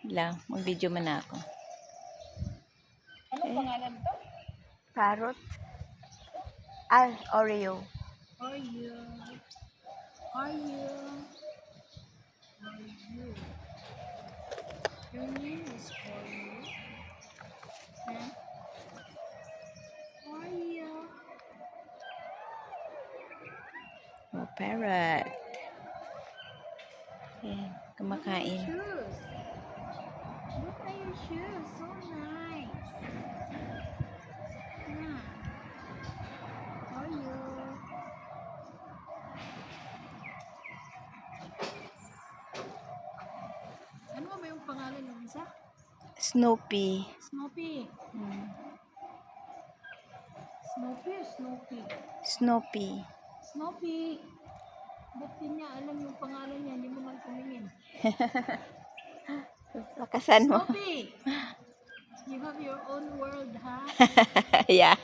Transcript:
lang, mag-video man ako. Anong pangalan to? Parrot. Oreo. Are you? Are you? Are you? Your name is Oreo? Huh? Are you? Oh, parrot. Ayan, kumakain. Shoes. Look at your shoes. So nice. Yeah. Are you? Ano ba yung pangalan ng isa? Snoopy. Snoopy. Hmm. Snoopy or Snoopy? Snoopy. Snoopy. Ba't di niya alam yung pangalan niya? Hindi mo man tumingin. Lakasan mo. Snoopy! You have your own world, ha? Yeah.